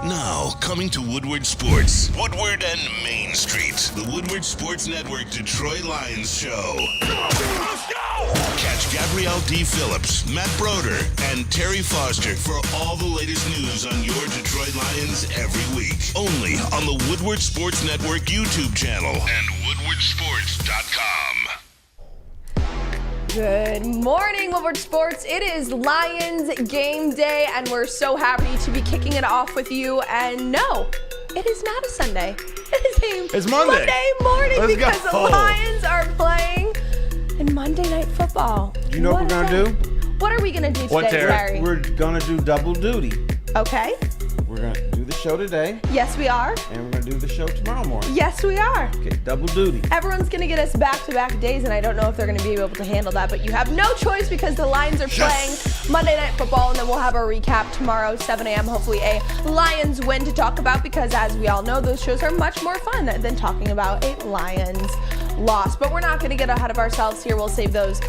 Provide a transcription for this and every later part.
Now, coming to Woodward Sports, Woodward and Main Street, the Woodward Sports Network Detroit Lions Show. Let's go! Catch Gabrielle Dee Phillips, Matt Broder, and Terry Foster for all the latest news on your Detroit Lions every week. Only on the Woodward Sports Network YouTube channel and woodwardsports.com. Good morning, Woodward Sports. It is Lions game day, and we're so happy to be kicking it off with you. And no, it is not a Sunday. It's Monday morning. Let's because go. the Lions are playing in Monday Night Football. You know what we're going to do? What are we going to do today, Terry? We're going to do double duty. Okay. We're going to do the show today, Yes, we are. and we're going to do the show tomorrow morning. Yes, we are. Okay, double duty. Everyone's going to get us back-to-back days, and I don't know if they're going to be able to handle that, but you have no choice because the Lions are playing Monday Night Football, and then we'll have a recap tomorrow, 7 a.m., hopefully a Lions win to talk about because, as we all know, those shows are much more fun than talking about a Lions loss. But we're not going to get ahead of ourselves here. We'll save those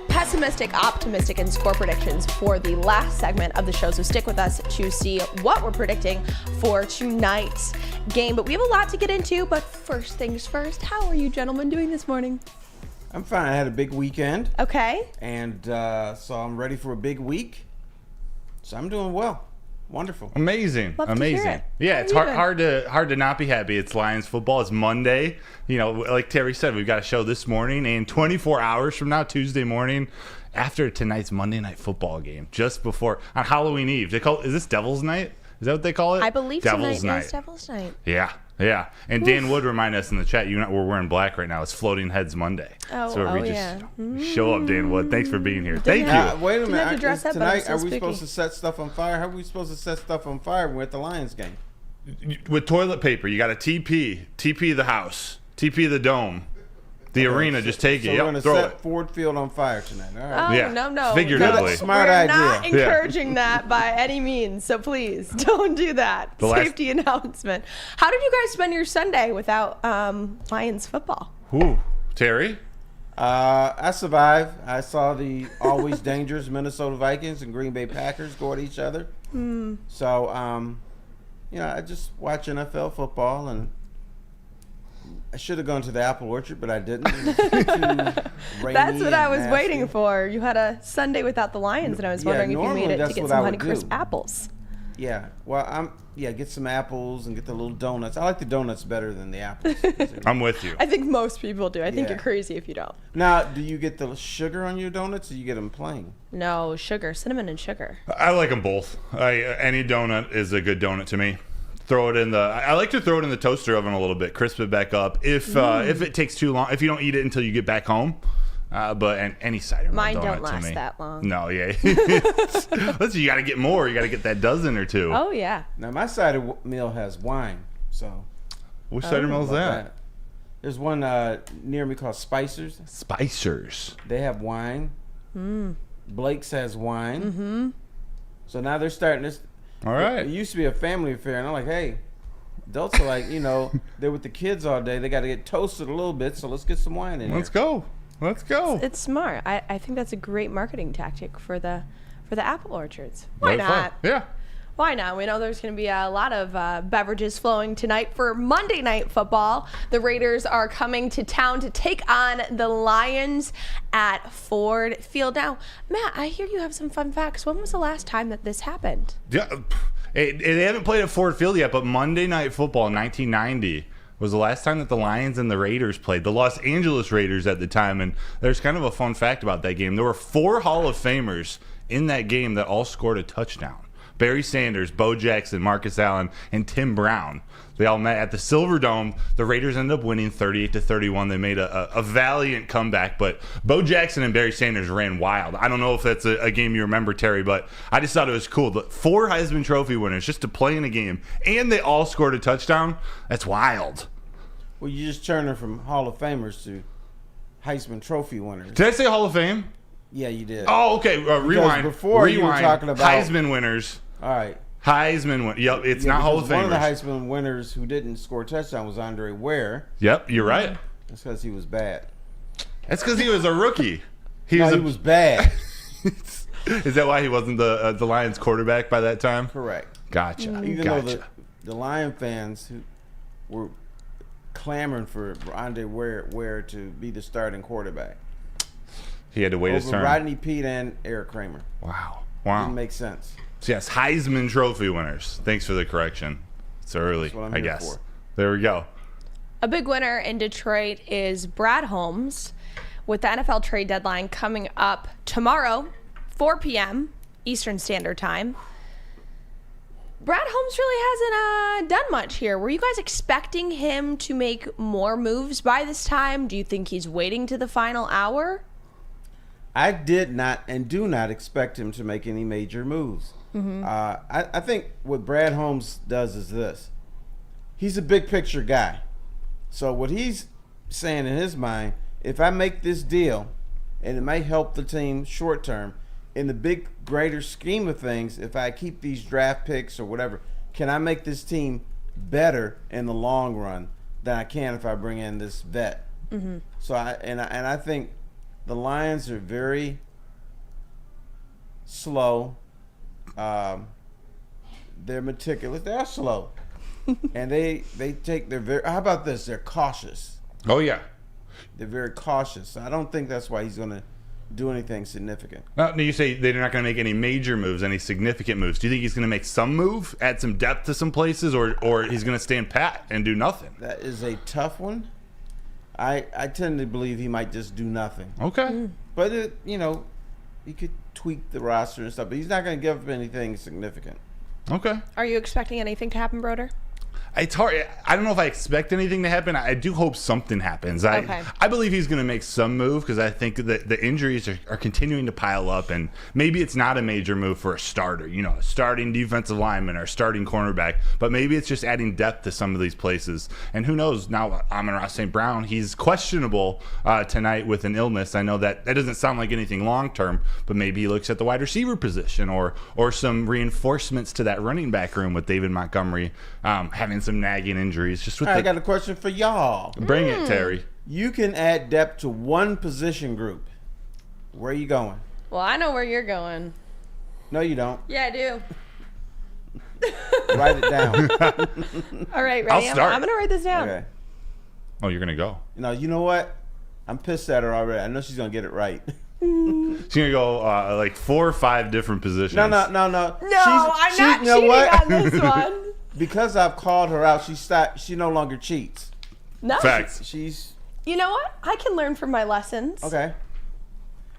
pessimistic, optimistic, and score predictions for the last segment of the show. So stick with us to see what we're predicting for tonight's game. But we have a lot to get into. But first things first, how are you gentlemen doing this morning? I'm fine. I had a big weekend, Okay. and so I'm ready for a big week. So I'm doing well. Wonderful. Amazing. Love to hear it. Yeah, How it's are you hard to not be happy. It's Lions football. It's Monday. You know, like Terry said, we've got a show this morning, and 24 hours from now, Tuesday morning, after tonight's Monday Night Football game, just before on Halloween Eve. Is this Devil's Night? Is that what they call it? I believe Devil's tonight is Devil's Night. Yeah. And Dan Wood reminded us in the chat, we're wearing black right now. It's Floating Heads Monday. Show up, Dan Wood. Thanks for being here. Thank you. Wait a Didn't have to minute. dress up, but Tonight, it's so are we spooky. supposed to set stuff on fire? How are we supposed to set stuff on fire when we're at the Lions game? With toilet paper, you got to TP the house, TP the dome, the arena. Just take So it. we're Yep, going to throw set it. Ford Field on fire tonight. All Oh, right. Yeah, no. figuratively. No, Smart we're idea. not Yeah. encouraging that by any means, so please don't do that. The last- Safety announcement. How did you guys spend your Sunday without Lions football? Ooh, Terry. I survived. I saw the always dangerous Minnesota Vikings and Green Bay Packers go at each other. So, I just watch NFL football, and I should have gone to the apple orchard, but I didn't. It was too rainy That's what I and was nasty. waiting for. You had a Sunday without the Lions, and I was Yeah, wondering if you normally made it to that's get what some I would Honeycrisp do. apples. Yeah. Well, get some apples and get the little donuts. I like the donuts better than the apples. I'm with you. I think most people do. I think Yeah. you're crazy if you don't. Now, do you get the sugar on your donuts, or you get them plain? No, sugar, cinnamon and sugar. I like them both. Any donut is a good donut to me. I like to throw it in the toaster oven a little bit, crisp it back up. If it takes too long, if you don't eat it until you get back home. But any cider mill Mine donut don't to last me. that long. No, yeah. Listen, you got to get more. You got to get that dozen or two. Oh, yeah. Now, my cider mill has wine, so. Which cider mill is about that? There's one near me called Spicers. Spicers. They have wine. Blake's has wine. So now they're starting this. All right. It used to be a family affair, and I'm like, hey, adults are like, they're with the kids all day. They got to get toasted a little bit, so let's get some wine in Let's here. go. Let's go. It's smart. I think that's a great marketing tactic for the apple orchards. Why Very fun. not? Yeah. Why not? We know there's going to be a lot of beverages flowing tonight for Monday Night Football. The Raiders are coming to town to take on the Lions at Ford Field. Now, Matt, I hear you have some fun facts. When was the last time that this happened? Yeah. They haven't played at Ford Field yet, but Monday Night Football in 1990 was the last time that the Lions and the Raiders played. The Los Angeles Raiders at the time. And there's kind of a fun fact about that game. There were 4 Hall of Famers in that game that all scored a touchdown. Barry Sanders, Bo Jackson, Marcus Allen, and Tim Brown. They all met at the Silver Dome. The Raiders ended up winning 38-31. They made a valiant comeback, but Bo Jackson and Barry Sanders ran wild. I don't know if that's a game you remember, Terry, but I just thought it was cool. The 4 Heisman Trophy winners just to play in a game, and they all scored a touchdown. That's wild. Well, you just turned her from Hall of Famers to Heisman Trophy winners. Did I say Hall of Fame? Yeah, you did. Oh, okay. Rewind. Before you were talking about Heisman winners. All right. Heisman win. Yep, it's not Hall of Famers. One of the Heisman winners who didn't score a touchdown was Andre Ware. Yep, you're right. That's because he was bad. That's because he was a rookie. He He was bad. Is that why he wasn't the Lions quarterback by that time? Correct. Gotcha. Even gotcha. though the Lion fans who were clamoring for Andre Ware to be the starting quarterback. He had to wait his Over turn. Rodney Peete and Eric Kramer. Wow. Didn't make sense. So yes, Heisman Trophy winners. Thanks for the correction. It's early, That's what I'm I here guess. for. There we go. A big winner in Detroit is Brad Holmes, with the NFL trade deadline coming up tomorrow, 4 p.m. Eastern Standard Time. Brad Holmes really hasn't done much here. Were you guys expecting him to make more moves by this time? Do you think he's waiting to the final hour? I did not and do not expect him to make any major moves. I think what Brad Holmes does is this. He's a big picture guy. So what he's saying in his mind, if I make this deal and it might help the team short term, in the big greater scheme of things, if I keep these draft picks or whatever, can I make this team better in the long run than I can if I bring in this vet? So I think the Lions are very slow. They're meticulous. They're slow. And they take their very, how about this? They're cautious. Oh, yeah. They're very cautious. I don't think that's why he's going to do anything significant. No, you say they're not going to make any major moves, any significant moves. Do you think he's going to make some move, add some depth to some places, or he's going to stand pat and do nothing? That is a tough one. I tend to believe he might just do nothing. Okay. But, he could tweak the roster and stuff, but he's not going to give up anything significant. Okay. Are you expecting anything to happen, Broder? It's hard. I don't know if I expect anything to happen. I do hope something happens. Okay. I believe he's going to make some move because I think that the injuries are continuing to pile up, and maybe it's not a major move for a starter, a starting defensive lineman or starting cornerback, but maybe it's just adding depth to some of these places. And who knows? Now, Amon-Ra St. Brown, he's questionable tonight with an illness. I know that doesn't sound like anything long-term, but maybe he looks at the wide receiver position or some reinforcements to that running back room with David Montgomery having some nagging injuries. Just with I got a question for y'all. Bring it, Terry. You can add depth to one position group. Where are you going? Well, I know where you're going. No, you don't. Yeah, I do. Write it down. All right, ready? I'll start. I'm going to write this down. Okay. Oh, you're going to go. You know what? I'm pissed at her already. I know she's going to get it right. She's going to go like 4 or 5 different positions. No. No, I'm not you know cheating what? on this one. Because I've called her out, she no longer cheats. No. Facts. She's You know what? I can learn from my lessons. okay.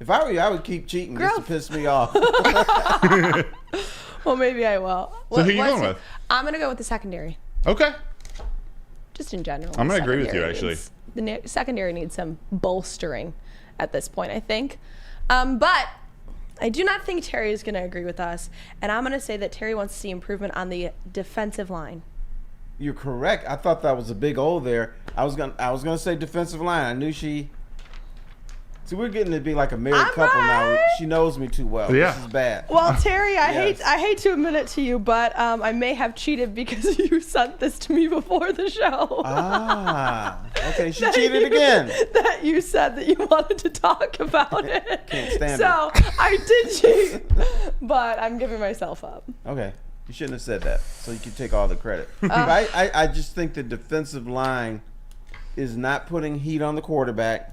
If I were you, I would keep cheating just to Growth. piss me off. Well, maybe I will. So who you going with? I'm going to go with the secondary. Okay. Just in general. I'm the gonna agree with you, secondary actually. Secondary needs some bolstering at this point, I think. But I do not think Terry is going to agree with us. And I'm going to say that Terry wants to see improvement on the defensive line. You're correct. I thought that was a big O there. I was gonna say defensive line. I knew she. See, we're getting to be like a married I'm couple now. right. She knows me too well. Yeah. This is bad. Well, Terry, Yes. I hate to admit it to you, but I may have cheated because you sent this to me before the show. Okay. She cheated again. That you said that you wanted to talk about it. Can't stand so I did cheat, but I'm giving myself up. Okay. You shouldn't have said that. So you can take all the credit. I just think the defensive line is not putting heat on the quarterback.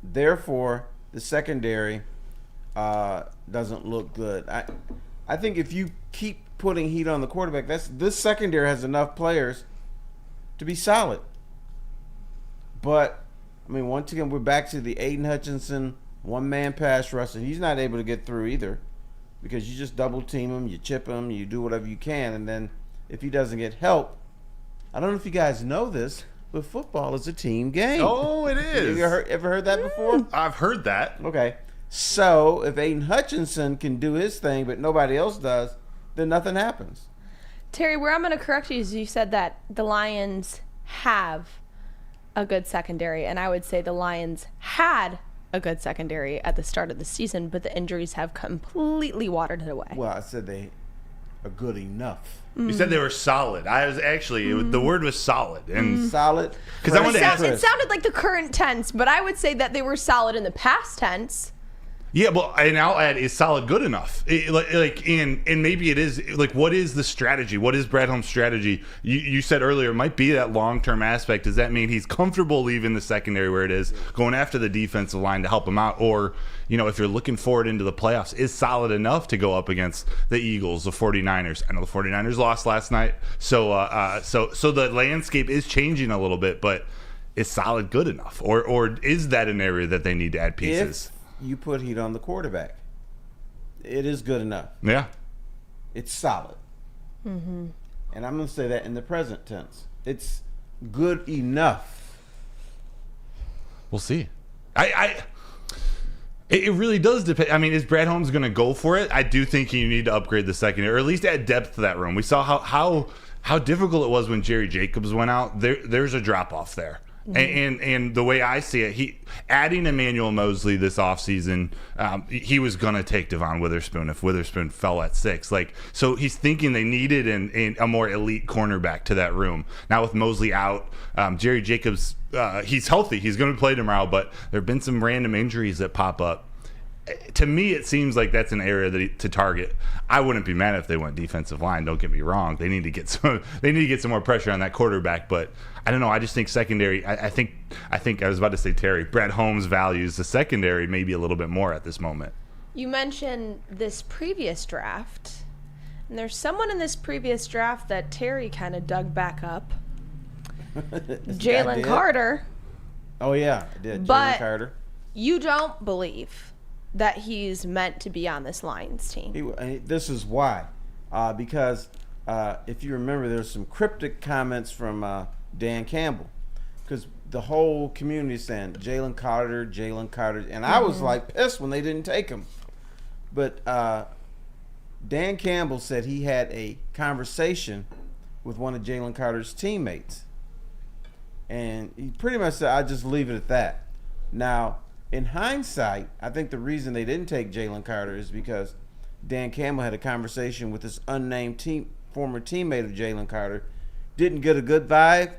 Therefore, the secondary doesn't look good. I think if you keep putting heat on the quarterback, this secondary has enough players to be solid. But I mean, once again, we're back to the Aiden Hutchinson one-man pass rush, and he's not able to get through either because you just double team him, you chip him, you do whatever you can, and then if he doesn't get help, I don't know if you guys know this, but football is a team game. Oh, it is. Have you ever heard that before? I've heard that. Okay. So if Aiden Hutchinson can do his thing, but nobody else does, then nothing happens. Terry, where I'm going to correct you is you said that the Lions have a good secondary, and I would say the Lions had a good secondary at the start of the season, but the injuries have completely watered it away. Well, I said they are good enough. You said they were solid. I was actually the word was solid, and Solid. 'Cause I wanted to ask- It sounded like the current tense, but I would say that they were solid in the past tense. Yeah, well, and I'll add, is solid good enough? And maybe it is. Like, what is the strategy? What is Brad Holmes' strategy? You said earlier it might be that long-term aspect. Does that mean he's comfortable leaving the secondary where it is, going after the defensive line to help him out? Or, if you're looking forward into the playoffs, is solid enough to go up against the Eagles, the 49ers? I know the 49ers lost last night. So the landscape is changing a little bit, but is solid good enough? Or is that an area that they need to add pieces? You put heat on the quarterback, it is good enough. Yeah. It's solid. Mm-hmm. And I'm going to say that in the present tense. It's good enough. We'll see. It really does depend. I mean, is Brad Holmes going to go for it? I do think you need to upgrade the secondary, or at least add depth to that room. We saw how difficult it was when Jerry Jacobs went out. There's a drop-off there. And the way I see it, adding Emmanuel Mosley this offseason, he was going to take Devon Witherspoon if Witherspoon fell at 6. So he's thinking they needed a more elite cornerback to that room. Now with Mosley out, Jerry Jacobs, he's healthy. He's going to play tomorrow, but there have been some random injuries that pop up. To me, it seems like that's an area to target. I wouldn't be mad if they went defensive line. Don't get me wrong; they need to get some more pressure on that quarterback. But I don't know. I just think secondary. I think I was about to say Terry. Brad Holmes values the secondary maybe a little bit more at this moment. You mentioned this previous draft, and there's someone in this previous draft that Terry kind of dug back up. Jalen Carter. Oh yeah, I did. But Jalen Carter. You don't believe that he's meant to be on this Lions team. This is why. Because if you remember, there's some cryptic comments from Dan Campbell. Because the whole community is saying, Jalen Carter. And I was like pissed when they didn't take him. But Dan Campbell said he had a conversation with one of Jalen Carter's teammates. And he pretty much said, I just leave it at that. Now, in hindsight, I think the reason they didn't take Jalen Carter is because Dan Campbell had a conversation with this unnamed former teammate of Jalen Carter, didn't get a good vibe,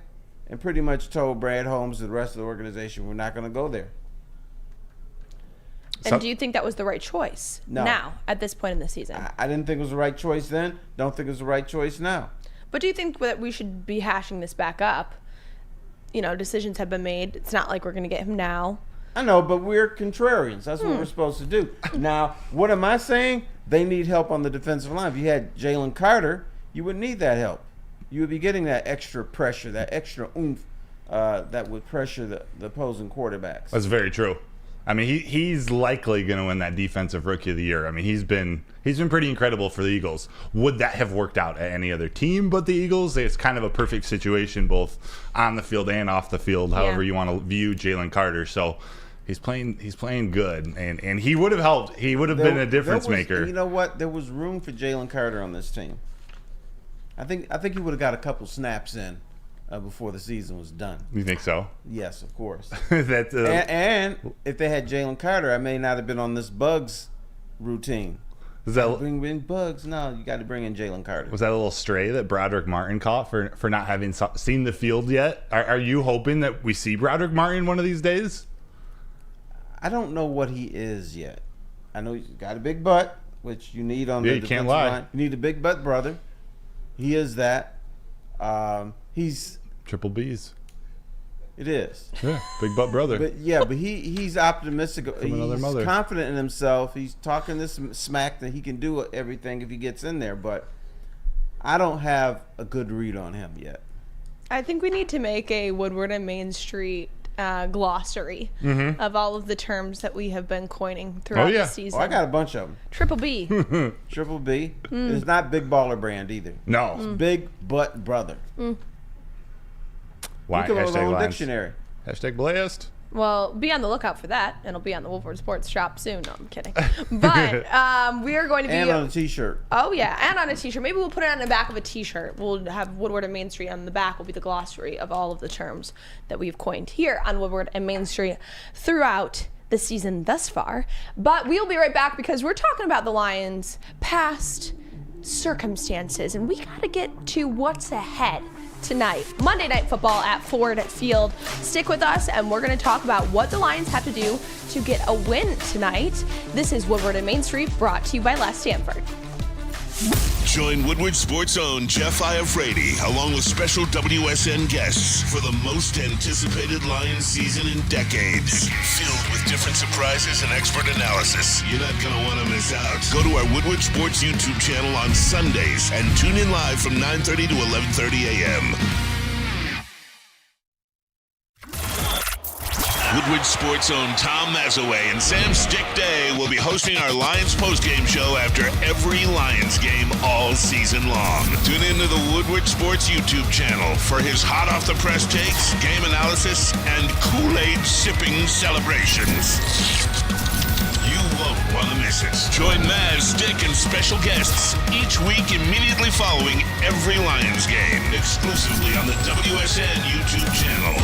and pretty much told Brad Holmes and the rest of the organization, we're not going to go there. And do you think that was the right choice now, at this point in the season? I didn't think it was the right choice then. Don't think it was the right choice now. But do you think that we should be hashing this back up? Decisions have been made. It's not like we're going to get him now. I know, but we're contrarians. That's what we're supposed to do. Now, what am I saying? They need help on the defensive line. If you had Jalen Carter, you wouldn't need that help. You would be getting that extra pressure, that extra oomph that would pressure the opposing quarterbacks. That's very true. I mean, he's likely going to win that Defensive Rookie of the Year. I mean, he's been pretty incredible for the Eagles. Would that have worked out at any other team but the Eagles? It's kind of a perfect situation, both on the field and off the field, however you want to view Jalen Carter. So he's playing good, and he would have helped. He would have been a difference maker. You know what? There was room for Jalen Carter on this team. I think he would have got a couple snaps in before the season was done. You think so? Yes, of course. That's and if they had Jalen Carter, I may not have been on this Bugs routine. Is that bring in Bugs? No, you got to bring in Jalen Carter. Was that a little stray that Broderick Martin caught for not having seen the field yet? Are you hoping that we see Broderick Martin one of these days? I don't know what he is yet. I know he's got a big butt, which you need on the defensive line. You need a big butt brother. He is that. He's triple B's. It is. Yeah, big butt brother. But he's optimistic. He's confident in himself. He's talking this smack that he can do everything if he gets in there. But I don't have a good read on him yet. I think we need to make a Woodward and Main Street glossary of all of the terms that we have been coining throughout the season. Oh, I got a bunch of them. Triple B. Triple B. It's not Big Baller Brand either. No. It's Big Butt Brother. Why? Look at our own dictionary. Hashtag blast. Well, be on the lookout for that. It'll be on the Woodward Sports shop soon. No, I'm kidding. But we are going to be... And on a T-shirt. Oh, yeah. And on a T-shirt. Maybe we'll put it on the back of a T-shirt. We'll have Woodward and Main Street on the back will be the glossary of all of the terms that we've coined here on Woodward and Main Street throughout the season thus far. But we'll be right back because we're talking about the Lions past circumstances, and we got to get to what's ahead tonight. Monday Night Football at Ford Field. Stick with us, and we're going to talk about what the Lions have to do to get a win tonight. This is Woodward and Main Street, brought to you by Les Stanford. Join Woodward Sports' own Jeff Iafrate, along with special WSN guests for the most anticipated Lions season in decades. Filled with different surprises and expert analysis. You're not going to want to miss out. Go to our Woodward Sports YouTube channel on Sundays and tune in live from 9:30 to 11:30 a.m. Woodward Sports' own Tom Mazaway and Sam Stick Day will be hosting our Lions postgame show after every Lions game all season long. Tune into the Woodward Sports YouTube channel for his hot-off-the-press takes, game analysis, and Kool-Aid sipping celebrations. You won't want to miss it. Join Maz, Stick, and special guests each week immediately following every Lions game, exclusively on the WSN YouTube channel.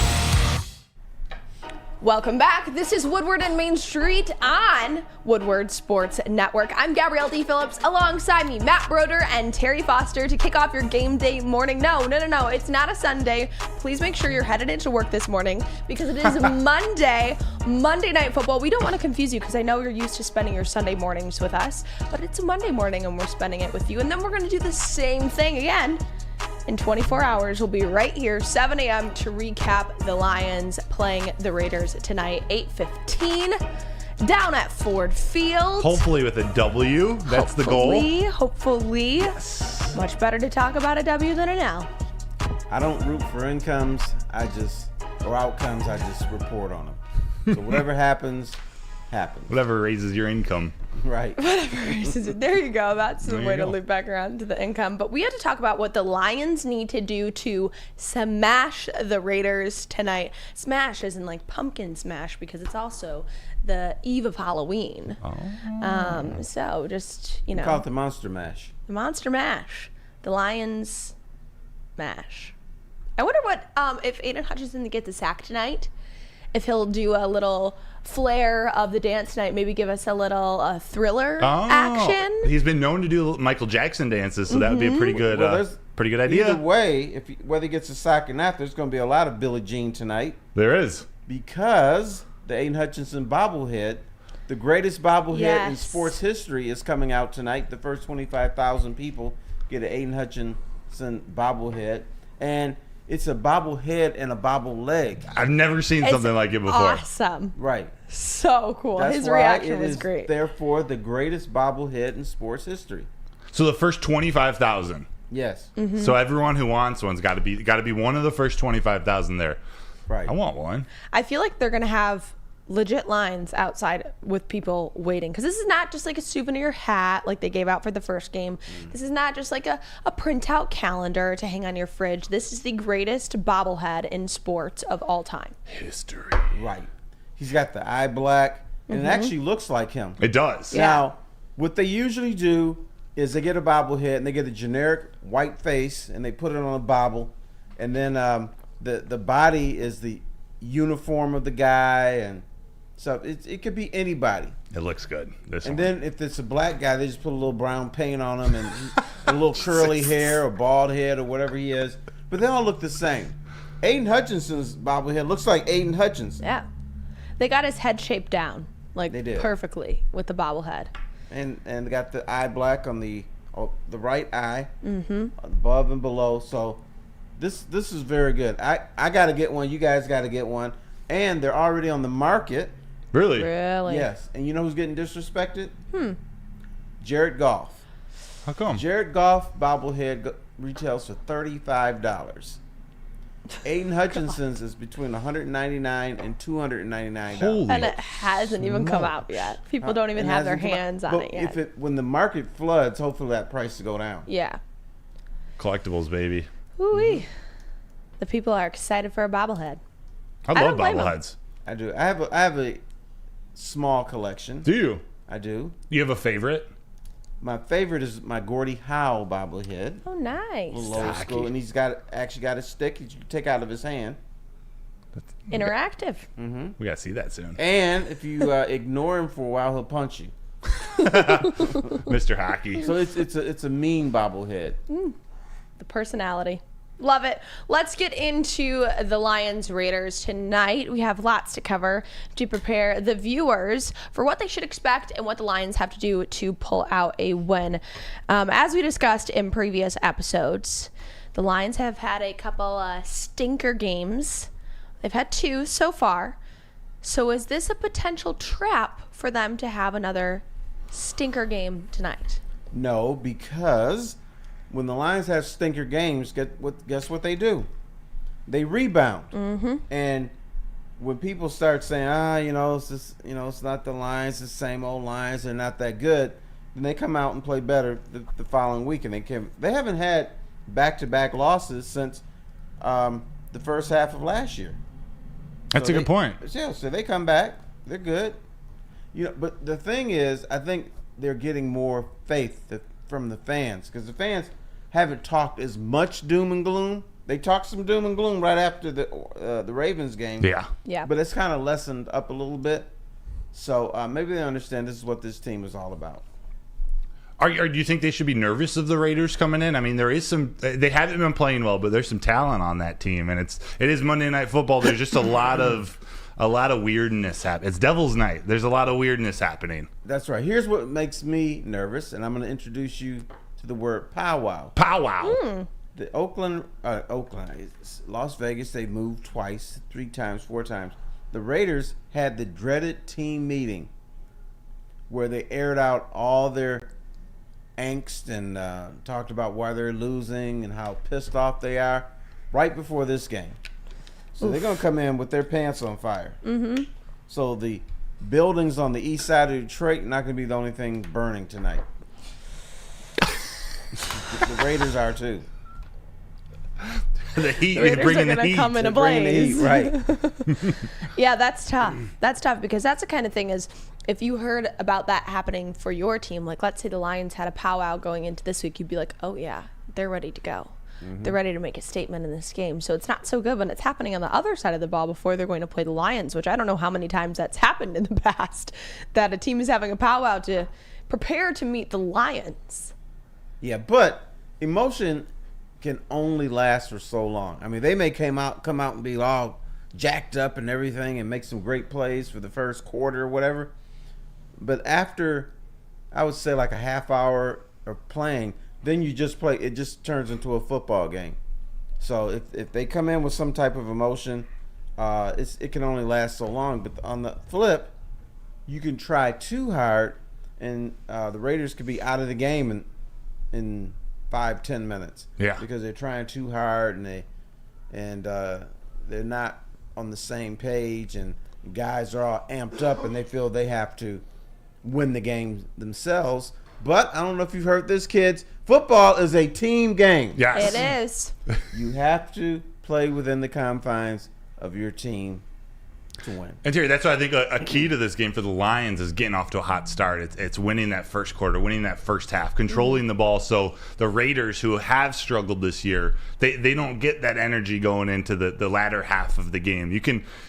Welcome back. This is Woodward and Main Street on Woodward Sports Network. I'm Gabrielle Dee Phillips. Alongside me, Matt Broder and Terry Foster to kick off your game day morning. No. It's not a Sunday. Please make sure you're headed into work this morning because it is Monday Night Football. We don't want to confuse you because I know you're used to spending your Sunday mornings with us, but it's a Monday morning and we're spending it with you. And then we're going to do the same thing again. In 24 hours, we'll be right here, 7 a.m. to recap the Lions playing the Raiders tonight, 8:15, down at Ford Field. Hopefully with a W. That's the goal. Hopefully. Yes. Much better to talk about a W than an L. I don't root for outcomes. I just report on them. So whatever happens. Whatever raises your income. Right. There you go. That's the way to loop back around to the income. But we had to talk about what the Lions need to do to smash the Raiders tonight. Smash as in like pumpkin smash because it's also the eve of Halloween. Oh. So just, We call it the Monster Mash. The Monster Mash. The Lions Mash. I wonder what, if Aiden Hutchinson gets a sack tonight, if he'll do a little flair of the dance tonight, maybe give us a little thriller action. He's been known to do Michael Jackson dances, so that would be a pretty good, idea. Either way, whether he gets a sack or not, there's going to be a lot of Billie Jean tonight. There is. Because the Aiden Hutchinson bobblehead, the greatest bobblehead in sports history, is coming out tonight. The first 25,000 people get an Aiden Hutchinson bobblehead. And it's a bobblehead and a bobble leg. I've never seen something like it before. Awesome. Right. So cool. That's His why reaction it was is great. Therefore, the greatest bobblehead in sports history. So the first 25,000. Yes. Mm-hmm. So everyone who wants one's got to be one of the first 25,000 there. Right. I want one. I feel like they're going to have legit lines outside with people waiting because this is not just like a souvenir hat like they gave out for the first game. This is not just like a printout calendar to hang on your fridge. This is the greatest bobblehead in sports of all time. History. Right. He's got the eye black, and it actually looks like him. It does. Yeah. Now, what they usually do is they get a bobblehead and they get a generic white face and they put it on a bobble, and then the body is the uniform of the guy, and so it could be anybody. It looks good. Then if it's a black guy, they just put a little brown paint on him and a little curly hair or bald head or whatever he is. But they all look the same. Aiden Hutchinson's bobblehead looks like Aiden Hutchinson. Yeah. They got his head shaped down like They did. perfectly with the bobblehead. And they got the eye black on the right eye, above and below. So this is very good. I got to get one. You guys got to get one. And they're already on the market. Really? Really? Yes. And you know who's getting disrespected? Jared Goff. How come? Jared Goff bobblehead retails for $35. Aiden Hutchinson's is between $199 and $299. Holy. And it hasn't even come out yet. People don't even have their hands on it yet. When the market floods, hopefully that price will go down. Yeah. Collectibles, baby. Ooh-wee. The people are excited for a bobblehead. I don't love blame 'em. bobbleheads. I do. I have a small collection. Do you? I do. You have a favorite? My favorite is my Gordie Howe bobblehead. Oh, nice. A little old school, and he's actually got a stick that you can take out of his hand. Interactive. We got to see that soon. And if you ignore him for a while, he'll punch you. Mr. Hockey. So it's a mean bobblehead. The personality. Love it. Let's get into the Lions Raiders tonight. We have lots to cover to prepare the viewers for what they should expect and what the Lions have to do to pull out a win. As we discussed in previous episodes, the Lions have had a couple stinker games. They've had 2 so far. So is this a potential trap for them to have another stinker game tonight? No, because when the Lions have stinker games, guess what they do? They rebound. Mm-hmm. And when people start saying, it's not the Lions, the same old Lions, they're not that good, then they come out and play better the following week. And they haven't had back-to-back losses since the first half of last year. That's a good point. Yeah, so they come back, they're good. But the thing is, I think they're getting more faith from the fans, because the fans haven't talked as much doom and gloom. They talked some doom and gloom right after the Ravens game. Yeah. But it's kind of lessened up a little bit. So maybe they understand this is what this team is all about. Do you think they should be nervous of the Raiders coming in? I mean, there is some. They haven't been playing well, but there's some talent on that team, and it is Monday Night Football. There's just a lot of weirdness happening. It's Devil's Night. There's a lot of weirdness happening. That's right. Here's what makes me nervous, and I'm going to introduce you to the word powwow. Powwow. The Las Vegas, they moved twice, 3 times, 4 times. The Raiders had the dreaded team meeting where they aired out all their angst and talked about why they're losing and how pissed off they are right before this game. So they're going to come in with their pants on fire. Mm-hmm. So the buildings on the east side of Detroit are not going to be the only thing burning tonight. The Raiders are too. The Heat, The Raiders bringing are the going to heat. come in a Bringing the blaze. heat, right. Yeah, that's tough. That's tough because that's the kind of thing is if you heard about that happening for your team, like let's say the Lions had a powwow going into this week, you'd be like, oh yeah, they're ready to go. Mm-hmm. They're ready to make a statement in this game. So it's not so good when it's happening on the other side of the ball before they're going to play the Lions, which I don't know how many times that's happened in the past, that a team is having a powwow to prepare to meet the Lions. Yeah, but emotion can only last for so long. I mean, they may come out and be all jacked up and everything and make some great plays for the first quarter or whatever. But after, I would say like a half hour of playing, then you just play. It just turns into a football game. So if they come in with some type of emotion, it can only last so long. But on the flip, you can try too hard, and the Raiders could be out of the game in 5-10 minutes. Yeah. Because they're trying too hard and they're not on the same page, and guys are all amped up and they feel they have to win the game themselves. But I don't know if you've heard this, kids. Football is a team game. Yes. It is. You have to play within the confines of your team to win. And Terry, that's why I think a key to this game for the Lions is getting off to a hot start. It's winning that first quarter, winning that first half, controlling the ball. So the Raiders, who have struggled this year, they don't get that energy going into the latter half of the game.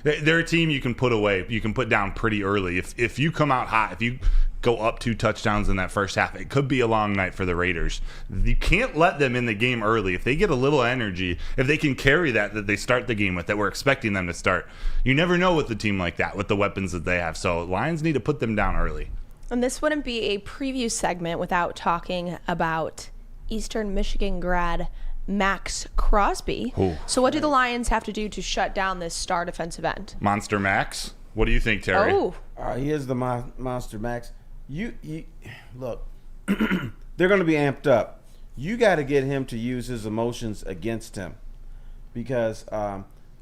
They're a team you can put away, you can put down pretty early. If you come out hot, if you go up 2 touchdowns in that first half, it could be a long night for the Raiders. You can't let them in the game early. If they get a little energy, if they can carry that they start the game with, that we're expecting them to start, you never know with a team like that, with the weapons that they have. So Lions need to put them down early. And this wouldn't be a preview segment without talking about Eastern Michigan grad Max Crosby. Ooh. So what do the Lions have to do to shut down this star defensive end? Monster Max, what do you think, Terry? Oh, He is the Monster Max. You look, they're going to be amped up. You got to get him to use his emotions against him, because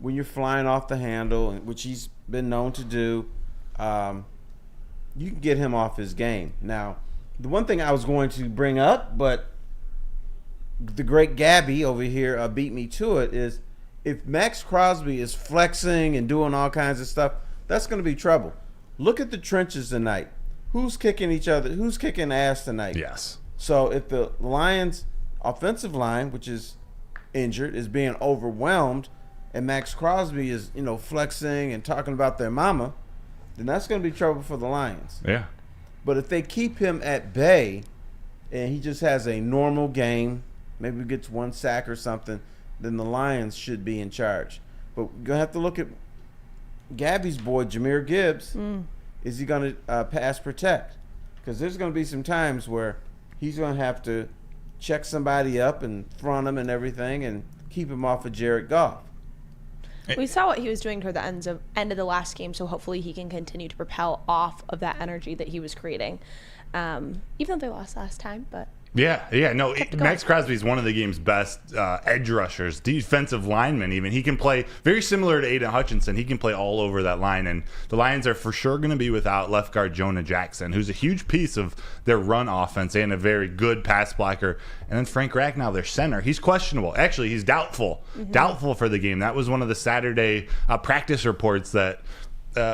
when you're flying off the handle, which he's been known to do, you can get him off his game. Now, the one thing I was going to bring up, but the great Gabby over here beat me to it, is if Max Crosby is flexing and doing all kinds of stuff, that's going to be trouble. Look at the trenches tonight. Who's kicking each other? Who's kicking ass tonight? Yes. So if the Lions' offensive line, which is injured, is being overwhelmed, and Max Crosby is, flexing and talking about their mama, then that's going to be trouble for the Lions. Yeah. But if they keep him at bay and he just has a normal game, maybe gets one sack or something, then the Lions should be in charge. But we're going to have to look at Gabby's boy, Jahmyr Gibbs. Is he going to pass protect? Because there's going to be some times where he's going to have to check somebody up and front him and everything and keep him off of Jared Goff. We saw what he was doing toward the end of the last game, so hopefully he can continue to propel off of that energy that he was creating. Even though they lost last time, but Yeah. No, Max Crosby is one of the game's best edge rushers, defensive linemen even. He can play very similar to Aiden Hutchinson. He can play all over that line. And the Lions are for sure going to be without left guard Jonah Jackson, who's a huge piece of their run offense and a very good pass blocker. And then Frank Ragnow, their center. He's questionable. Actually, he's doubtful. Doubtful for the game. That was one of the Saturday practice reports that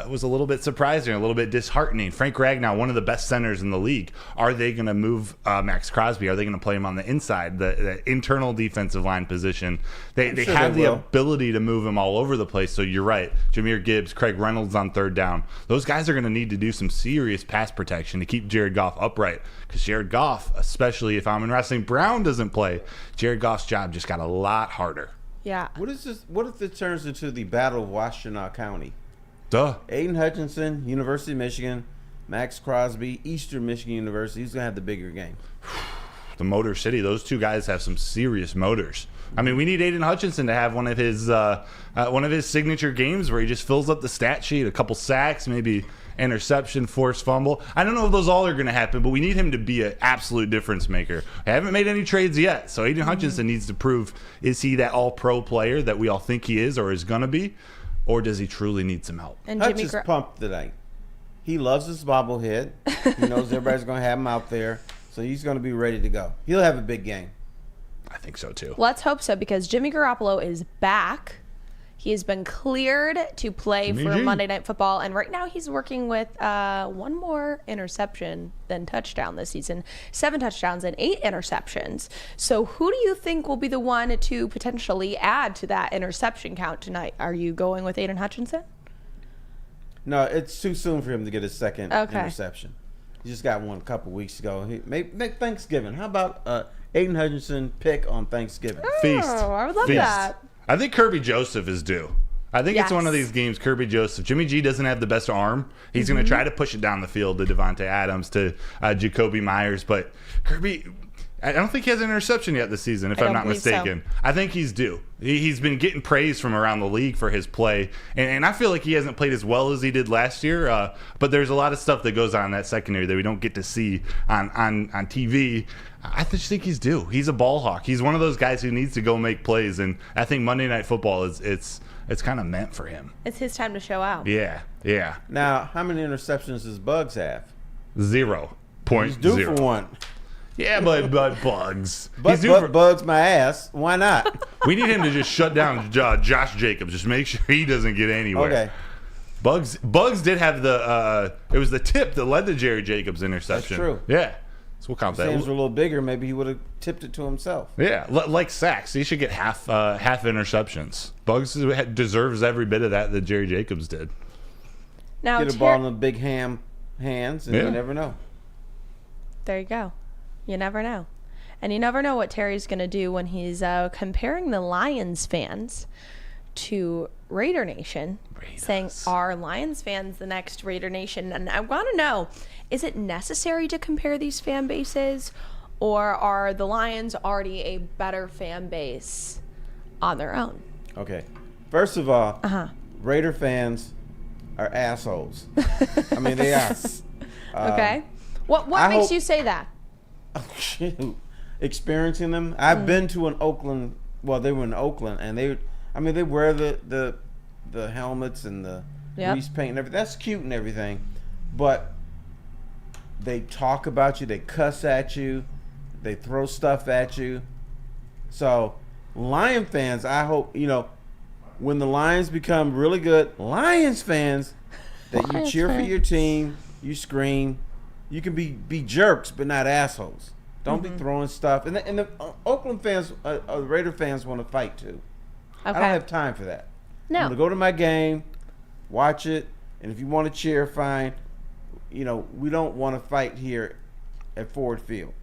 was a little bit surprising, a little bit disheartening. Frank Ragnow, one of the best centers in the league. Are they going to move Max Crosby? Are they going to play him on the inside, the internal defensive line position? They sure have they the will. ability to move him all over the place. So you're right. Jahmyr Gibbs, Craig Reynolds on third down. Those guys are going to need to do some serious pass protection to keep Jared Goff upright. Because Jared Goff, especially if Amon-Ra St. Brown doesn't play, Jared Goff's job just got a lot harder. yeah. What is this? What if it turns into the Battle of Washtenaw County? Duh. Aiden Hutchinson, University of Michigan, Max Crosby, Eastern Michigan University. Who's going to have the bigger game? The Motor City. Those two guys have some serious motors. I mean, we need Aiden Hutchinson to have one of his signature games where he just fills up the stat sheet, a couple sacks, maybe interception, forced fumble. I don't know if those all are going to happen, but we need him to be an absolute difference maker. I haven't made any trades yet, so Aiden Hutchinson needs to prove, is he that all-pro player that we all think he is or is going to be, or does he truly need some help? And Hutch Jimmy is pumped tonight. He loves his bobblehead. He knows everybody's going to have him out there, so he's going to be ready to go. He'll have a big game. I think so, too. Let's hope so, because Jimmy Garoppolo is back. He has been cleared to play Jimmy for G. Monday Night Football, and right now he's working with one more interception than touchdown this season. 7 touchdowns and 8 interceptions. So who do you think will be the one to potentially add to that interception count tonight? Are you going with Aiden Hutchinson? No, it's too soon for him to get his second Okay. interception. He just got one a couple weeks ago. Maybe Thanksgiving. How about Aiden Hutchinson pick on Thanksgiving? Feast. Oh, I would love Feast. that. I think Kirby Joseph is due. I think it's one of these games, Kirby Joseph. Jimmy G doesn't have the best arm. He's going to try to push it down the field to Devontae Adams, to Jacoby Myers. But Kirby, I don't think he has an interception yet this season, if I I'm don't not believe so. mistaken. I think he's due. He's been getting praise from around the league for his play. And I feel like he hasn't played as well as he did last year. But there's a lot of stuff that goes on in that secondary that we don't get to see on TV. I just think he's due. He's a ball hawk. He's one of those guys who needs to go make plays. And I think Monday Night Football it's kind of meant for him. It's his time to show out. Yeah. Now, how many interceptions does Bugs have? 0.0. He's due for one. Yeah, but Bugs. But He's due for, Bugs my ass. Why not? we need him to just shut down Josh Jacobs. Just make sure he doesn't get anywhere. Okay. Bugs did have it was the tip that led to Jerry Jacobs' interception. That's true. Yeah. So we'll count If Sam's that. were a little bigger, maybe he would have tipped it to himself. Yeah, like sacks. He should get half interceptions. Bugs deserves every bit of that Jerry Jacobs did. Now, Get a ball in the big hands, and Yeah. you never know. there you go. You never know. And you never know what Terry's going to do when he's comparing the Lions fans to Raider Nation, saying, are Lions fans the next Raider Nation? And I want to know, is it necessary to compare these fan bases, or are the Lions already a better fan base on their own? Okay. First of all, Raider fans are assholes. I mean, they are. Okay. What I makes hope- you say that? Shoot. Experiencing them. I've been to an Oakland. Well, they were in Oakland, and they wear the helmets and the grease paint and everything. That's cute and everything, but they talk about you. They cuss at you. They throw stuff at you. So, Lion fans, I hope when the Lions become really good, Lions fans, that you Lions cheer for fans. your team, you scream. You can be jerks, but not assholes. Don't be throwing stuff. And the Oakland fans, Raider fans want to fight too. I don't Okay. have time for that. No. I'm going to go to my game, watch it, and if you want to cheer, fine. we don't want to fight here at Ford Field.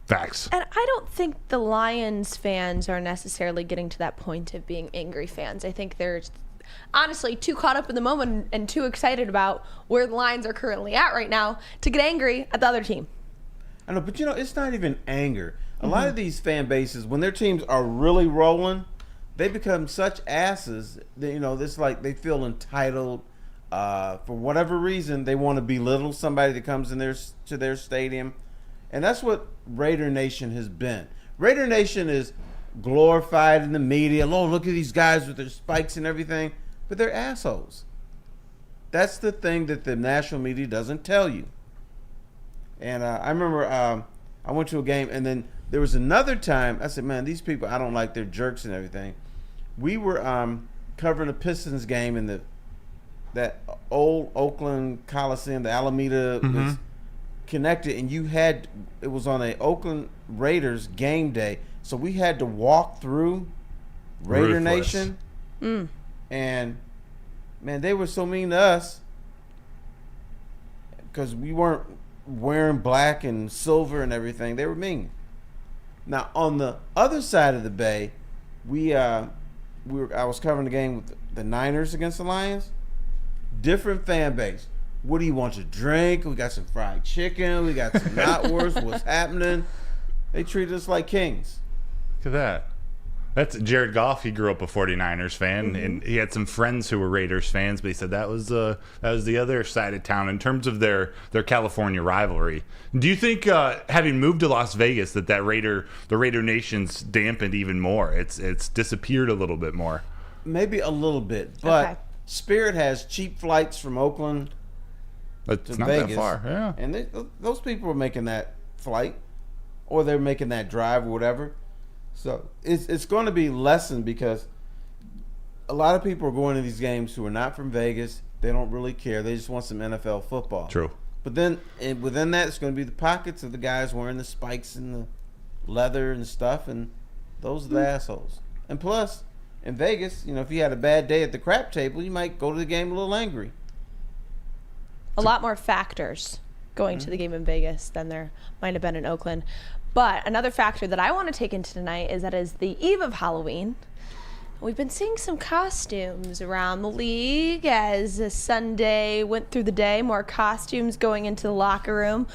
Facts. And I don't think the Lions fans are necessarily getting to that point of being angry fans. I think they're honestly too caught up in the moment and too excited about where the Lions are currently at right now to get angry at the other team. I know, but it's not even anger. A lot of these fan bases, when their teams are really rolling, they become such asses that, it's like they feel entitled. For whatever reason, they want to belittle somebody that comes in to their stadium. And that's what Raider Nation has been. Raider Nation is glorified in the media. Oh, look at these guys with their spikes and everything. But they're assholes. That's the thing that the national media doesn't tell you. And I remember I went to a game, and then there was another time. I said, man, these people, I don't like, they're jerks and everything. We were covering a Pistons game in that old Oakland Coliseum, the Alameda was connected, and it was on a Oakland Raiders game day, so we had to walk through Raider Nation, and man, they were so mean to us because we weren't wearing black and silver and everything. They were mean. Now on the other side of the bay, I was covering the game with the Niners against the Lions. Different fan base. What do you want to drink? We got some fried chicken. We got some knotworst. What's happening? They treat us like kings. Look at that. That's Jared Goff. He grew up a 49ers fan, and he had some friends who were Raiders fans, but he said that was the other side of town in terms of their California rivalry. Do you think, having moved to Las Vegas, the Raider Nation's dampened even more? It's disappeared a little bit more. Maybe a little bit, but Okay. Spirit has cheap flights from Oakland It's to not Vegas, that far. Yeah. and those people are making that flight, or they're making that drive, or whatever. So it's going to be lessened because a lot of people are going to these games who are not from Vegas. They don't really care. They just want some NFL football. True. But then within that, it's going to be the pockets of the guys wearing the spikes and the leather and stuff, and those are the assholes. And plus, in Vegas, if you had a bad day at the crap table, you might go to the game a little angry. A lot more factors going to the game in Vegas than there might have been in Oakland. But another factor that I want to take into tonight is that is the eve of Halloween. We've been seeing some costumes around the league as Sunday went through the day, more costumes going into the locker room.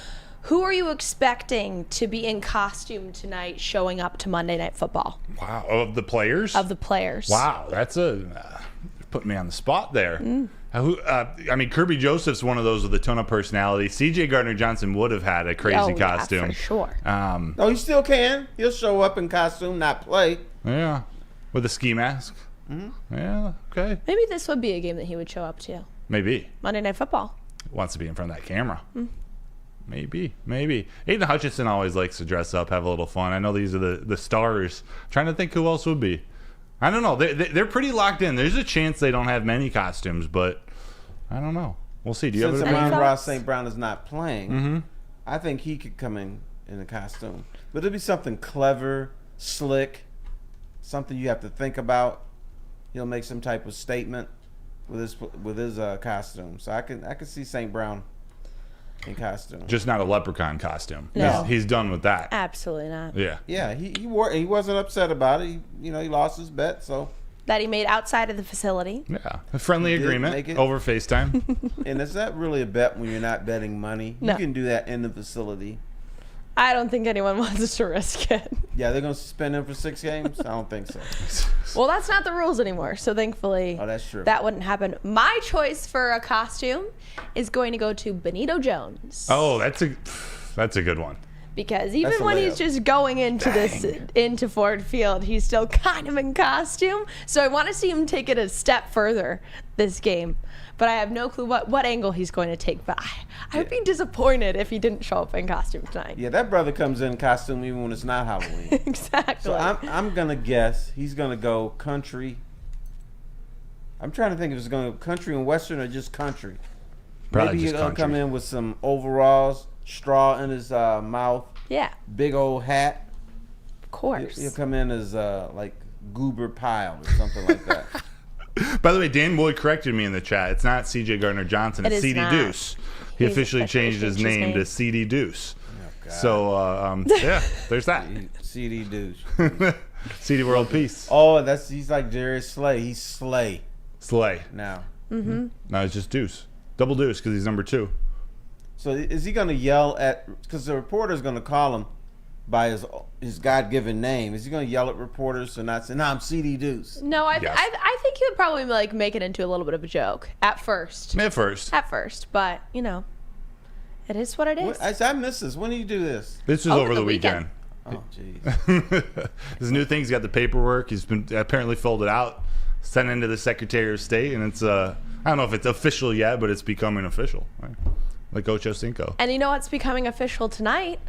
Who are you expecting to be in costume tonight showing up to Monday Night Football? Wow. Of the players? Of the players. Wow. That's putting me on the spot there. Kirby Joseph's one of those with a ton of personality. CJ Gardner-Johnson would have had a crazy costume. Yeah, for sure. No, he still can. He'll show up in costume, not play. Yeah. With a ski mask. Yeah, okay. Maybe this would be a game that he would show up to. Maybe. Monday Night Football. Wants to be in front of that camera. Maybe. Aiden Hutchinson always likes to dress up, have a little fun. I know these are the stars. I'm trying to think who else would be. I don't know. They're pretty locked in. There's a chance they don't have many costumes, but I don't know. We'll see. Do you Since have Amon a Ross St. Brown is not playing, I think he could come in a costume. But it'll be something clever, slick, something you have to think about. He'll make some type of statement with his costume. So I can see St. Brown in costume. Just not a leprechaun costume. No. He's done with that. Absolutely not. Yeah. Yeah, he wasn't upset about it. He lost his bet, so. That he made outside of the facility. Yeah. A friendly He did agreement make it. over FaceTime. And is that really a bet when you're not betting money? No. You can do that in the facility. I don't think anyone wants us to risk it. Yeah, they're going to suspend him for 6 games? I don't think so. Well, that's not the rules anymore, so thankfully Oh, that's true. that wouldn't happen. My choice for a costume is going to go to Benito Jones. Oh, that's a good one. Because That's even a when he's layup. just going into Ford Field, he's still kind of in costume. So I want to see him take it a step further this game. But I have no clue what angle he's going to take. But I would be disappointed if he didn't show up in costume tonight. Yeah, that brother comes in costume even when it's not Halloween. Exactly. So I'm going to guess he's going to go country. I'm trying to think if it's going to go country and western or just country. Probably Maybe he's just going to come country. in with some overalls, straw in his mouth, Yeah, big old hat. of course. He'll come in as like Goober Pyle or something like that. By the way, Dan Boyd corrected me in the chat. It's not C.J. Gardner-Johnson. It's C.D. Deuce. He officially changed his name to C.D. Deuce. God. So, yeah, there's that. CD Deuce. CD World Peace. Oh, he's like Darius Slay. He's Slay now. No, it's just Deuce. Double Deuce because he's number 2. So is he going to yell at, because the reporter's going to call him by his God-given name. Is he going to yell at reporters and not say, "No, I'm CD Deuce"? No, I Yes. think he would probably like make it into a little bit of a joke at first. At first. But it is what it is. I miss this. When do you do this? This was over the weekend. Oh, jeez. His new thing, he's got the paperwork. He's been apparently filled it out, sent into the Secretary of State, and it's I don't know if it's official yet, but it's becoming official, right? Like Ocho Cinco. And you know what's becoming official tonight?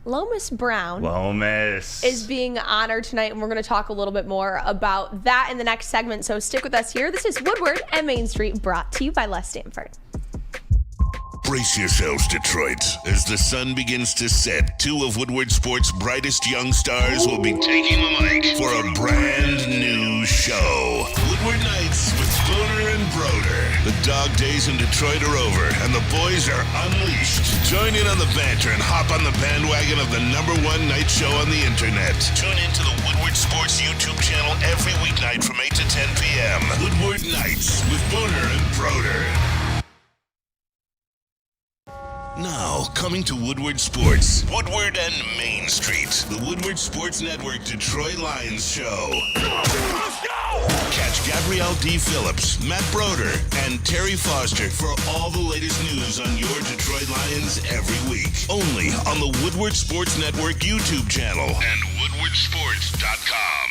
Lomas Brown is being honored tonight, and we're going to talk a little bit more about that in the next segment. So stick with us here. This is Woodward and Main Street, brought to you by Les Stanford. Brace yourselves, Detroit. As the sun begins to set, 2 of Woodward Sports' brightest young stars will be taking the mic for a brand new show. Woodward Nights with Broder and Broder. The dog days in Detroit are over, and the boys are unleashed. Join in on the banter and hop on the bandwagon of the #1 night show on the internet. Tune into the Woodward Sports YouTube channel every weeknight from 8 to 10 p.m. Woodward Nights with Broder and Broder. Now, coming to Woodward Sports, Woodward and Main Street, the Woodward Sports Network Detroit Lions show. Let's go! Catch Gabrielle Dee Phillips, Matt Broder, and Terry Foster for all the latest news on your Detroit Lions every week. Only on the Woodward Sports Network YouTube channel and woodwardsports.com.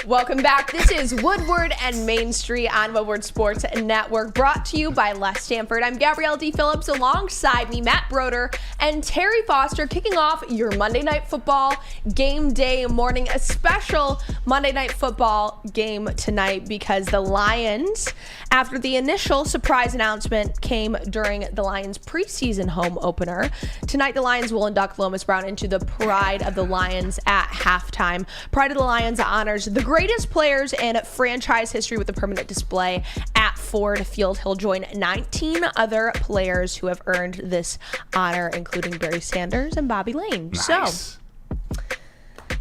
Welcome back. This is Woodward and Main Street on Woodward Sports Network, brought to you by Les Stanford. I'm Gabrielle Dee Phillips, alongside me, Matt Broder and Terry Foster, kicking off your Monday Night Football game day morning, a special Monday Night Football game tonight because the Lions, after the initial surprise announcement came during the Lions preseason home opener, tonight the Lions will induct Lomas Brown into the Pride of the Lions at halftime. Pride of the Lions honors the greatest players in franchise history with a permanent display at Ford Field. He'll join 19 other players who have earned this honor, including Barry Sanders and Bobby Lane. Nice.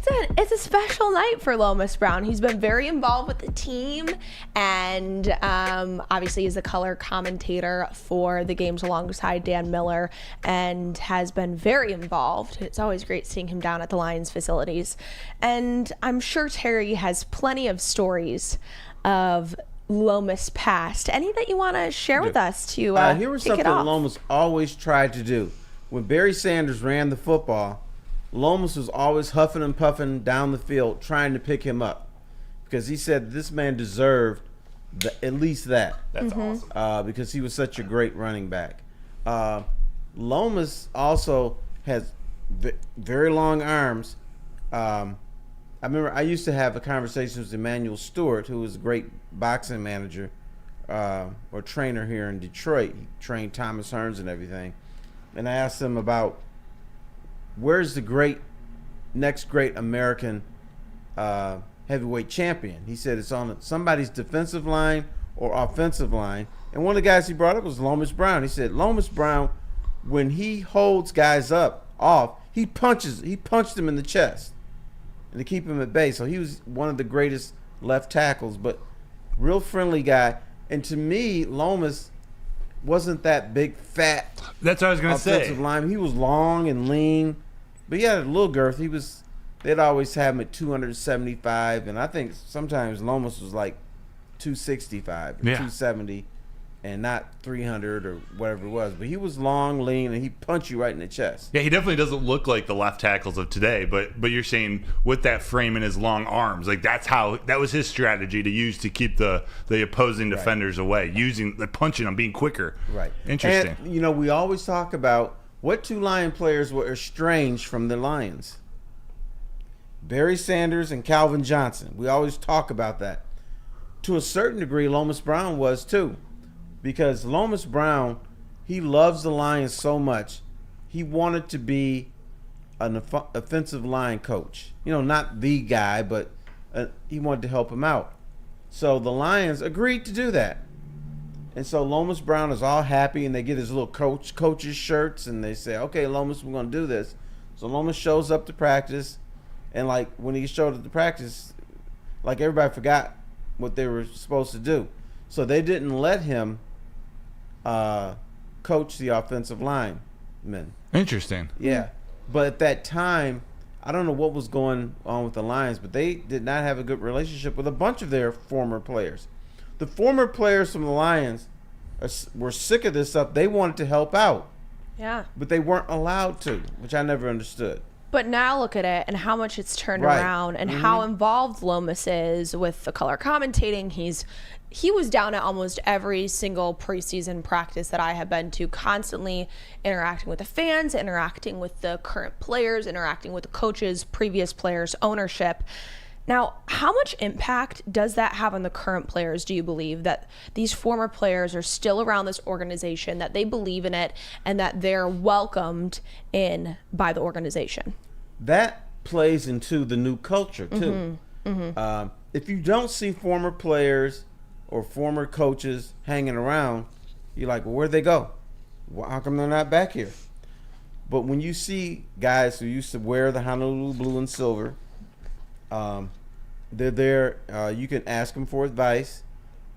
So it's a special night for Lomas Brown. He's been very involved with the team, and obviously is a color commentator for the games alongside Dan Miller, and has been very involved. It's always great seeing him down at the Lions facilities. And I'm sure Terry has plenty of stories of Lomas past. Any that you want to share with us to here was kick something it off? Lomas always tried to do. When Barry Sanders ran the football, Lomas was always huffing and puffing down the field trying to pick him up, because he said this man deserved at least that. That's awesome. Because he was such a great running back. Lomas also has very long arms. I remember I used to have a conversation with Emmanuel Stewart, who was a great boxing manager or trainer here in Detroit. He trained Thomas Hearns and everything. And I asked him about where's the next great American heavyweight champion. He said it's on somebody's defensive line or offensive line. And one of the guys he brought up was Lomas Brown. He said Lomas Brown, when he holds guys off, he punched them in the chest and to keep him at bay. So he was one of the greatest left tackles, but real friendly guy. And to me, Lomas wasn't that big, fat. That's what I was going to say. Offensive lineman. He was long and lean, but he had a little girth. They'd always have him at 275, and I think sometimes Lomas was like 265 or 270, and not 300 or whatever it was. But he was long, lean, and he'd punch you right in the chest. Yeah, he definitely doesn't look like the left tackles of today, but you're saying with that frame and his long arms, like that was his strategy to use to keep the opposing defenders away, using the punching them, being quicker. Right. Interesting. And we always talk about what 2 Lion players were estranged from the Lions. Barry Sanders and Calvin Johnson. We always talk about that. To a certain degree, Lomas Brown was too. Because Lomas Brown, he loves the Lions so much, he wanted to be an offensive line coach. Not the guy, but he wanted to help him out. So the Lions agreed to do that. And so Lomas Brown is all happy, and they get his little coach's shirts, and they say, okay, Lomas, we're going to do this. So Lomas shows up to practice, and like when he showed up to practice, like everybody forgot what they were supposed to do. So they didn't let him coach the offensive linemen. Interesting. Yeah. But at that time, I don't know what was going on with the Lions, but they did not have a good relationship with a bunch of their former players. The former players from the Lions were sick of this stuff. They wanted to help out. Yeah. But they weren't allowed to, which I never understood. But now look at it and how much it's turned Right. around and how involved Lomas is with the color commentating. He was down at almost every single preseason practice that I have been to, constantly interacting with the fans, interacting with the current players, interacting with the coaches, previous players, ownership. Now, how much impact does that have on the current players, do you believe, that these former players are still around this organization, that they believe in it, and that they're welcomed in by the organization? That plays into the new culture, too. If you don't see former players or former coaches hanging around, you're like, well, where'd they go? Well, how come they're not back here? But when you see guys who used to wear the Honolulu blue and silver, they're there. You can ask them for advice.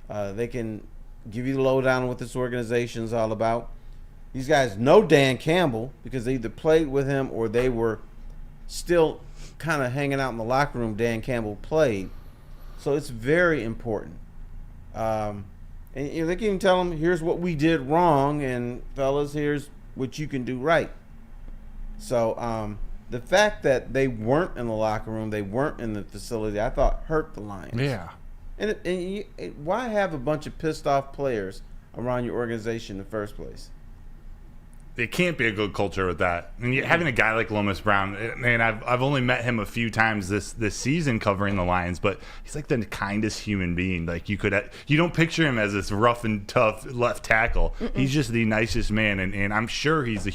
They can give you the lowdown on what this organization is all about. These guys know Dan Campbell because they either played with him or they were still kind of hanging out in the locker room. Dan Campbell played. So it's very important. And they can tell them, here's what we did wrong, and fellas, here's what you can do right. So the fact that they weren't in the locker room, they weren't in the facility, I thought hurt the Lions. Yeah. And why have a bunch of pissed off players around your organization in the first place? It can't be a good culture with that. And having a guy like Lomas Brown, and I've only met him a few times this season covering the Lions, but he's like the kindest human being. Like you don't picture him as this rough and tough left tackle. He's just the nicest man, and I'm sure he's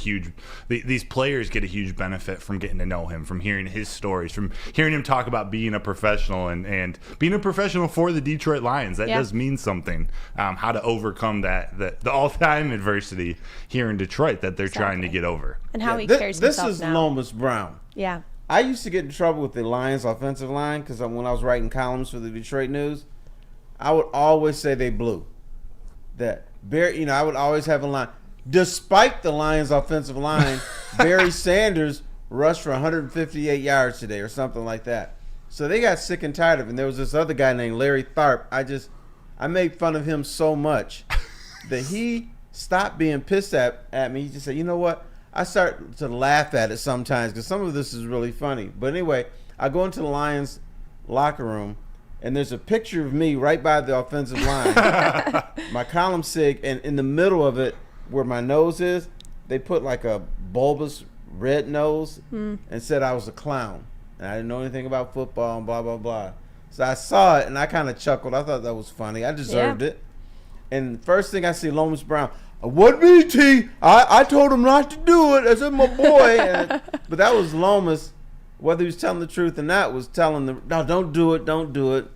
these players get a huge benefit from getting to know him, from hearing his stories, from hearing him talk about being a professional and being a professional for the Detroit Lions. That does mean something. How to overcome the all-time adversity here in Detroit that they're trying to get over. And how he carries himself now. This is Lomas Brown. Yeah. I used to get in trouble with the Lions offensive line because when I was writing columns for the Detroit News, I would always say they blew. I would always have a line. Despite the Lions offensive line, Barry Sanders rushed for 158 yards today or something like that. So they got sick and tired of it. And there was this other guy named Larry Tharp. I made fun of him so much that he stopped being pissed at me. He just said, you know what? I start to laugh at it sometimes because some of this is really funny. But anyway, I go into the Lions locker room, and there's a picture of me right by the offensive line. My column sig, and in the middle of it, where my nose is, they put like a bulbous red nose and said I was a clown. And I didn't know anything about football and blah, blah, blah. So I saw it, and I kind of chuckled. I thought that was funny. I deserved it. And first thing I see, Lomas Brown, what me, T? I told him not to do it. I said, my boy. But that was Lomas, whether he was telling the truth or not, was telling them, no, don't do it.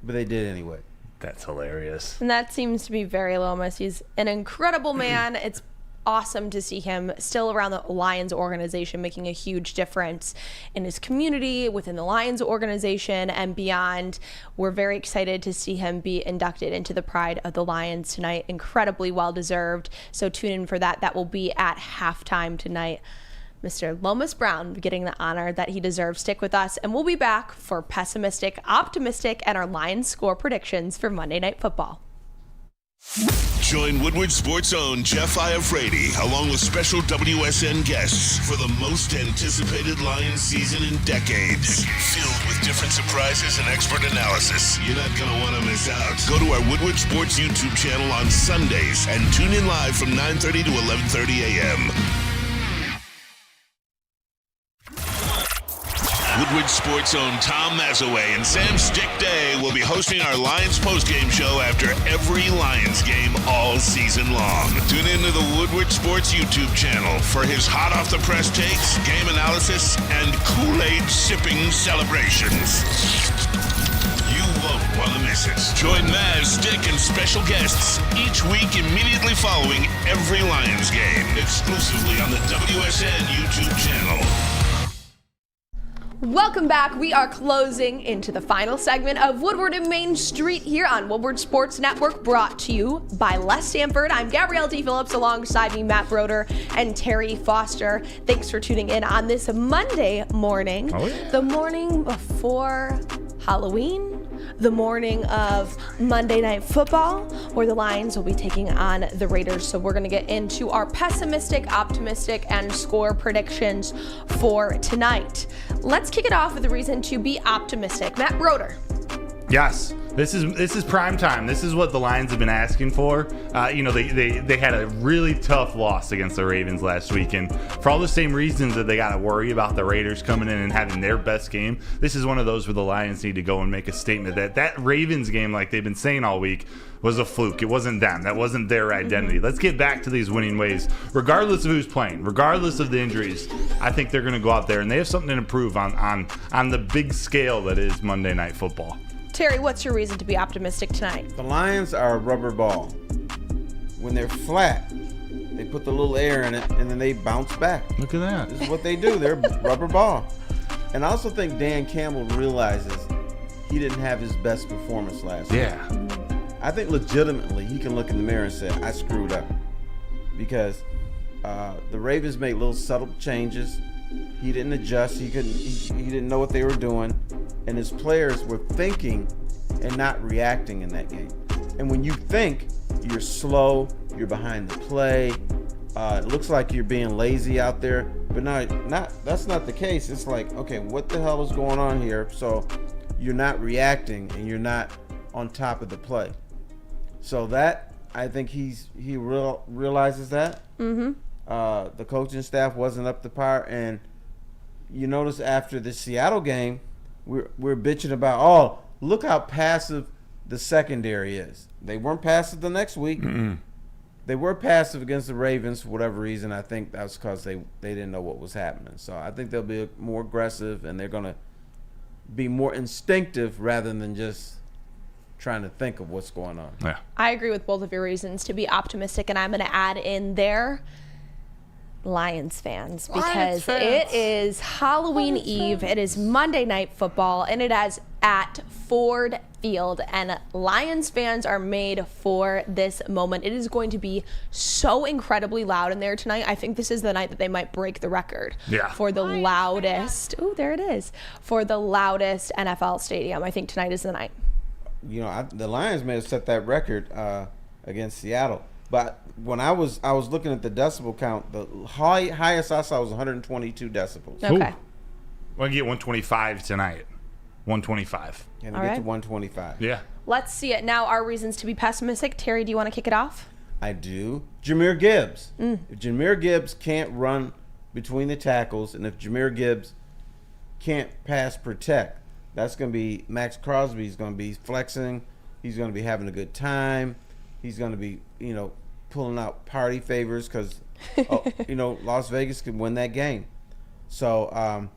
But they did anyway. That's hilarious. And that seems to be very Lomas. He's an incredible man. It's awesome to see him still around the Lions organization, making a huge difference in his community, within the Lions organization, and beyond. We're very excited to see him be inducted into the Pride of the Lions tonight. Incredibly well-deserved. So tune in for that. That will be at halftime tonight. Mr. Lomas Brown getting the honor that he deserves. Stick with us, and we'll be back for pessimistic, optimistic, and our Lions score predictions for Monday Night Football. Join Woodward Sports' own Jeff Iafrate along with special WSN guests for the most anticipated Lions season in decades. Filled with different surprises and expert analysis. You're not going to want to miss out. Go to our Woodward Sports YouTube channel on Sundays and tune in live from 9:30 to 11:30 a.m. Woodward Sports' own Tom Mazaway and Sam Stick Day will be hosting our Lions postgame show after every Lions game all season long. Tune into the Woodward Sports YouTube channel for his hot off the press takes, game analysis, and Kool-Aid sipping celebrations. You won't want to miss it. Join Maz, Dick, and special guests each week immediately following every Lions game, exclusively on the WSN YouTube channel. Welcome back. We are closing into the final segment of Woodward and Main Street here on Woodward Sports Network, brought to you by Les Stanford. I'm Gabrielle Dee Phillips, alongside me, Matt Broder and Terry Foster. Thanks for tuning in on this Monday morning, the morning before Halloween, the morning of Monday Night Football, where the Lions will be taking on the Raiders. So we're going to get into our pessimistic, optimistic, and score predictions for tonight. Let's kick it off with a reason to be optimistic. Matt Broder. Yes, this is prime time. This is what the Lions have been asking for. They had a really tough loss against the Ravens last week, and for all the same reasons that they got to worry about the Raiders coming in and having their best game, this is one of those where the Lions need to go and make a statement that Ravens game, like they've been saying all week, was a fluke. It wasn't them. That wasn't their identity. Let's get back to these winning ways, regardless of who's playing, regardless of the injuries. I think they're going to go out there and they have something to improve on the big scale that is Monday Night Football. Terry, what's your reason to be optimistic tonight? The Lions are a rubber ball. When they're flat, they put the little air in it, and then they bounce back. Look at that. This is what they do. They're rubber ball. And I also think Dan Campbell realizes he didn't have his best performance last week. Yeah. I think legitimately he can look in the mirror and say, I screwed up. Because the Ravens made little subtle changes. He didn't adjust. He didn't know what they were doing. And his players were thinking and not reacting in that game. And when you think, you're slow, you're behind the play. It looks like you're being lazy out there. But that's not the case. It's like, okay, what the hell is going on here? So you're not reacting and you're not on top of the play. So that, I think he realizes that. Mm-hmm. The coaching staff wasn't up to par, and you notice after the Seattle game, we're bitching about, look how passive the secondary is. They weren't passive the next week. Mm-mm. They were passive against the Ravens for whatever reason. I think that's because they didn't know what was happening. So I think they'll be more aggressive, and they're going to be more instinctive rather than just trying to think of what's going on. Yeah. I agree with both of your reasons to be optimistic, and I'm going to add in there Lions fans, because it is Halloween Eve. It is Monday Night Football, and it is at Ford Field, and Lions fans are made for this moment. It is going to be so incredibly loud in there tonight. I think this is the night that they might break the record for the loudest. Ooh, there it is. For the loudest NFL stadium. I think tonight is the night. You know, the Lions may have set that record against Seattle. But when I was looking at the decibel count, the highest I saw was 122 decibels. Okay. We're going to get 125 tonight. 125. And get to 125. Yeah. Let's see it. Now, our reasons to be pessimistic. Terry, do you want to kick it off? I do. Jahmyr Gibbs. If Jahmyr Gibbs can't run between the tackles, and if Jahmyr Gibbs can't pass protect, that's going to be Max Crosby's going to be flexing. He's going to be having a good time. He's going to be, pulling out party favors because, Las Vegas could win that game. So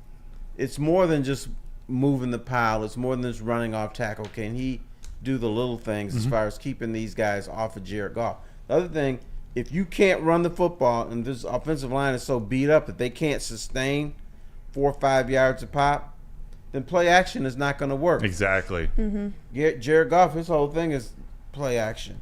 it's more than just moving the pile. It's more than just running off tackle. Can he do the little things as far as keeping these guys off of Jared Goff? The other thing, if you can't run the football and this offensive line is so beat up that they can't sustain 4 or 5 yards a pop, then play action is not going to work. Exactly. Mm-hmm. Jared Goff, his whole thing is play action.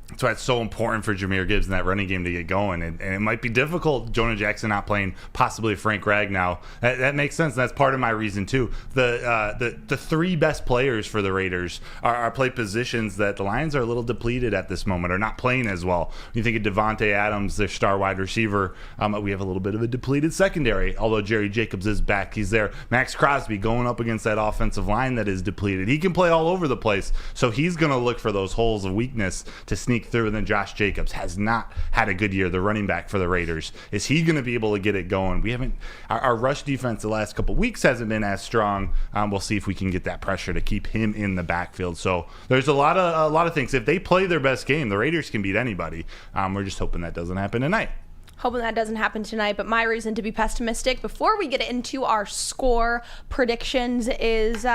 That's why it's so important for Jahmyr Gibbs in that running game to get going. And it might be difficult, Jonah Jackson not playing, possibly Frank Ragnow. That makes sense. That's part of my reason, too. The three best players for the Raiders are play positions that the Lions are a little depleted at this moment, are not playing as well. When you think of Devontae Adams, their star wide receiver, we have a little bit of a depleted secondary, although Jerry Jacobs is back. He's there. Max Crosby going up against that offensive line that is depleted. He can play all over the place, so he's going to look for those holes of weakness to sneak through. And then Josh Jacobs has not had a good year, the running back for the Raiders. Is he going to be able to get it going? We haven't. Our rush defense the last couple weeks hasn't been as strong. We'll see if we can get that pressure to keep him in the backfield. So there's a lot of things. If they play their best game, the Raiders can beat anybody. We're just hoping that doesn't happen tonight. Hoping that doesn't happen tonight, but my reason to be pessimistic before we get into our score predictions is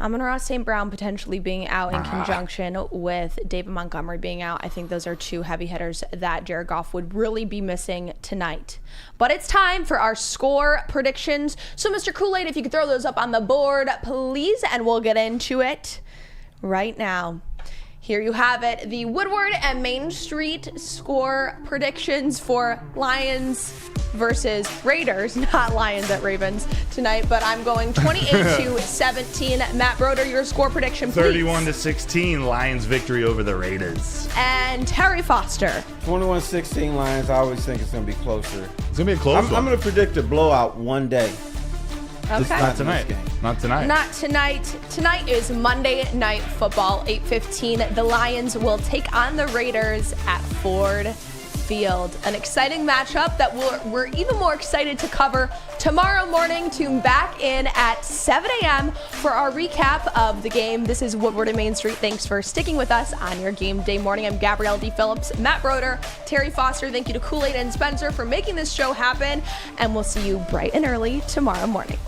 Amon-Ra St. Brown potentially being out in conjunction with David Montgomery being out. I think those are two heavy hitters that Jared Goff would really be missing tonight. But it's time for our score predictions. So, Mr. Kool-Aid, if you could throw those up on the board, please, and we'll get into it right now. Here you have it, the Woodward and Main Street score predictions for Lions versus Raiders, not Lions at Ravens tonight, but I'm going 28-17. Matt Broder, your score prediction, please. 31-16, Lions victory over the Raiders. And Terry Foster. 21-16 Lions. I always think it's going to be closer. It's going to be a close one. I'm going to predict a blowout one day. Okay. Not tonight. Not tonight. Not tonight. Tonight is Monday Night Football, 8:15. The Lions will take on the Raiders at Ford Field. An exciting matchup that we're even more excited to cover tomorrow morning. Tune back in at 7 a.m. for our recap of the game. This is Woodward and Main Street. Thanks for sticking with us on your game day morning. I'm Gabrielle Dee Phillips, Matt Broder, Terry Foster. Thank you to Kool-Aid and Spencer for making this show happen. And we'll see you bright and early tomorrow morning.